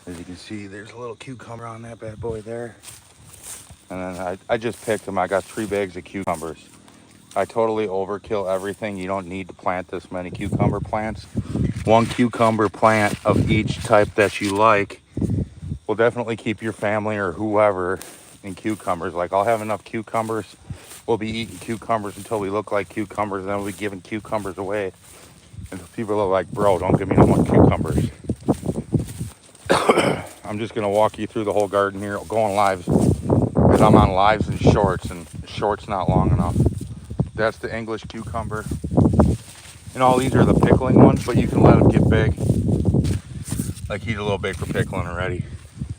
As you can see, there's a little cucumber on that bad boy there. And then I just picked them. I got 3 bags of cucumbers. I totally overkill everything. You don't need to plant this many cucumber plants. 1 cucumber plant of each type that you like will definitely keep your family or whoever in cucumbers. Like, I'll have enough cucumbers. We'll be eating cucumbers until we look like cucumbers, and then we'll be giving cucumbers away. And people are like, bro, don't give me no more cucumbers. I'm just gonna walk you through the whole garden here, going live, because I'm on lives and shorts not long enough. That's the English cucumber. And all these are the pickling ones, but you can let them get big. Like, he's a little big for pickling already.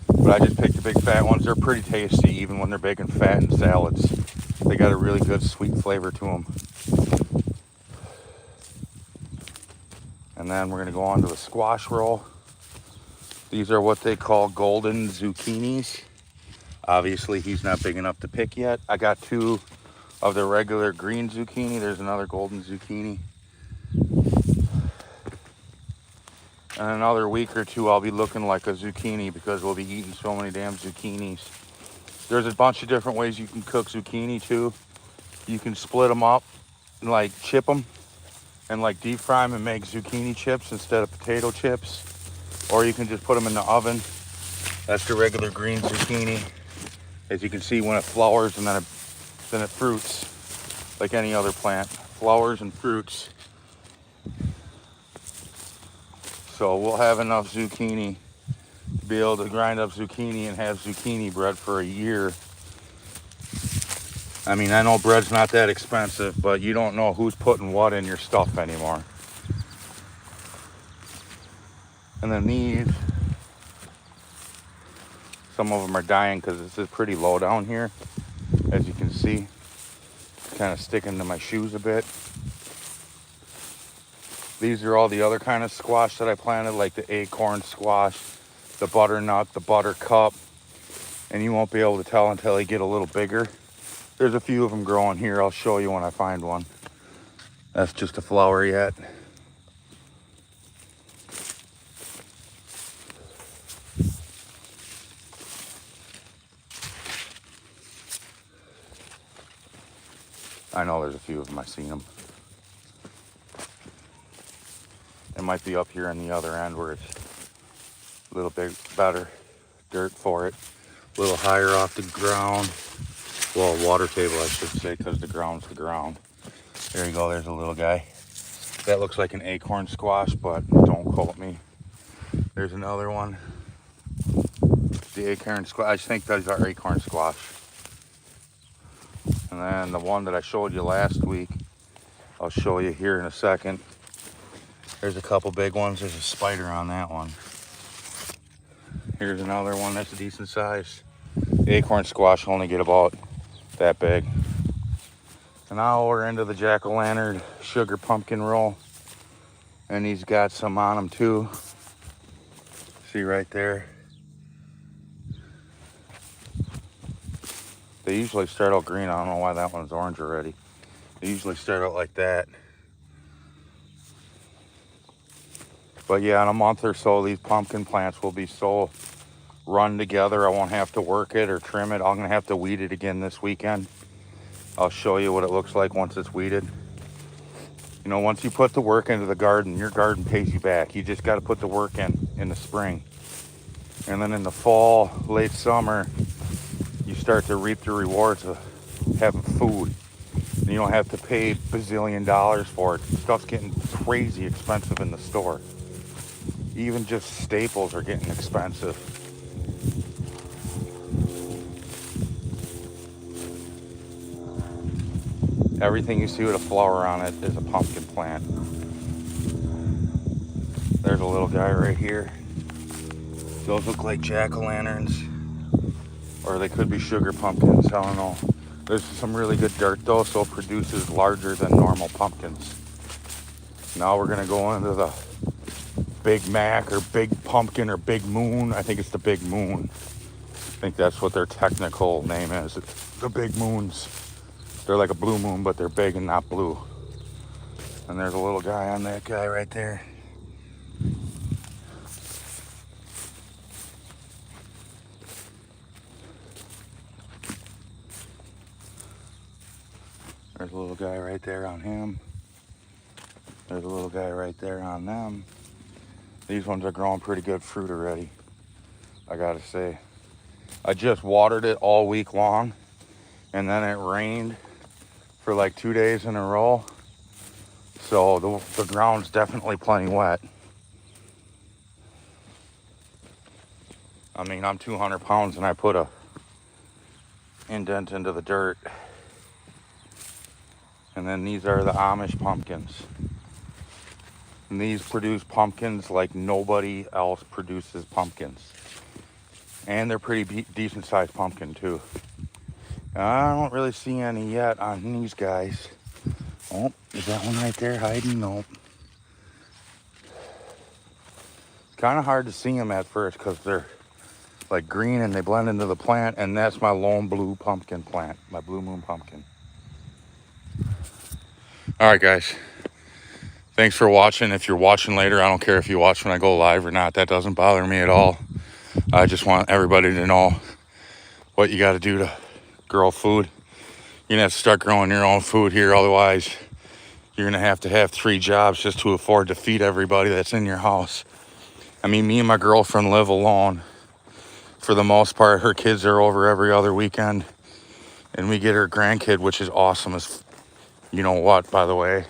But I just picked the big fat ones. They're pretty tasty, even when they're big and fat in salads. They got a really good sweet flavor to them. And then we're gonna go on to the squash roll. These are what they call golden zucchinis. Obviously, he's not big enough to pick yet. I got 2 of the regular green zucchini. There's another golden zucchini. In another week or 2, I'll be looking like a zucchini because we'll be eating so many damn zucchinis. There's a bunch of different ways you can cook zucchini too. You can split them up and like chip them and like deep fry them and make zucchini chips instead of potato chips. Or you can just put them in the oven. That's the regular green zucchini. As you can see, when it flowers and then it fruits like any other plant. Flowers and fruits. So we'll have enough zucchini to be able to grind up zucchini and have zucchini bread for a year. I mean, I know bread's not that expensive, but you don't know who's putting what in your stuff anymore. And then these, some of them are dying because this is pretty low down here. As you can see, kind of sticking to my shoes a bit. These are all the other kind of squash that I planted, like the acorn squash, the butternut, the buttercup. And you won't be able to tell until they get a little bigger. There's a few of them growing here. I'll show you when I find one. That's just a flower yet. I know there's a few of them. I've seen them. It might be up here on the other end where it's a little bit better dirt for it. A little higher off the ground. Well, water table, I should say, because the ground's the ground. There you go. There's a little guy. That looks like an acorn squash, but don't quote me. There's another one. The acorn squash. I think those are acorn squash. And then the one that I showed you last week, I'll show you here in a second. There's a couple big ones. There's a spider on that one. Here's another one that's a decent size. The acorn squash only get about that big. And now we're into the jack-o'-lantern sugar pumpkin roll. And he's got some on him too. See right there. They usually start out green. I don't know why that one's orange already. They usually start out like that. But yeah, in a month or so, these pumpkin plants will be so run together. I won't have to work it or trim it. I'm gonna have to weed it again this weekend. I'll show you what it looks like once it's weeded. You know, once you put the work into the garden, your garden pays you back. You just got to put the work in the spring. And then in the fall, late summer, you start to reap the rewards of having food. And you don't have to pay bazillion dollars for it. Stuff's getting crazy expensive in the store. Even just staples are getting expensive. Everything you see with a flower on it is a pumpkin plant. There's a little guy right here. Those look like jack-o'-lanterns. Or they could be sugar pumpkins, I don't know. There's some really good dirt though, so it produces larger than normal pumpkins. Now we're gonna go into the Big Mac or Big Pumpkin or Big Moon. I think it's the Big Moon. I think that's what their technical name is. The Big Moons. They're like a blue moon, but they're big and not blue. And there's a little guy on that guy right there. There's a little guy right there on him. There's a little guy right there on them. These ones are growing pretty good fruit already, I gotta say. I just watered it all week long, and then it rained for like 2 days in a row. So the ground's definitely plenty wet. I mean, I'm 200 pounds and I put a indent into the dirt. And then these are the Amish pumpkins. And these produce pumpkins like nobody else produces pumpkins. And they're pretty decent sized pumpkin too. I don't really see any yet on these guys. Oh, is that one right there hiding? Nope. It's kind of hard to see them at first because they're like green and they blend into the plant. And that's my lone blue pumpkin plant, my blue moon pumpkin. All right, guys. Thanks for watching. If you're watching later, I don't care if you watch when I go live or not. That doesn't bother me at all. I just want everybody to know what you got to do to grow food. You're gonna have to start growing your own food here. Otherwise, you're gonna have to have 3 jobs just to afford to feed everybody that's in your house. I mean, me and my girlfriend live alone. For the most part, her kids are over every other weekend. And we get her grandkid, which is awesome as you know what, by the way.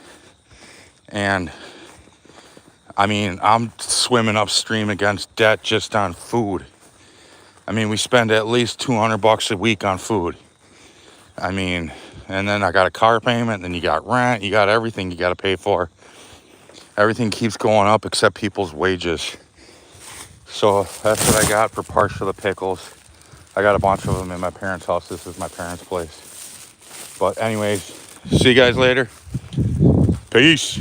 And I mean, I'm swimming upstream against debt just on food. I mean, we spend at least $200 a week on food. I mean, and then I got a car payment, then you got rent, you got everything you got to pay for. Everything keeps going up except people's wages. So that's what I got for parts of the pickles. I got a bunch of them in my parents' house. This is my parents' place. But anyways, see you guys later. Peace.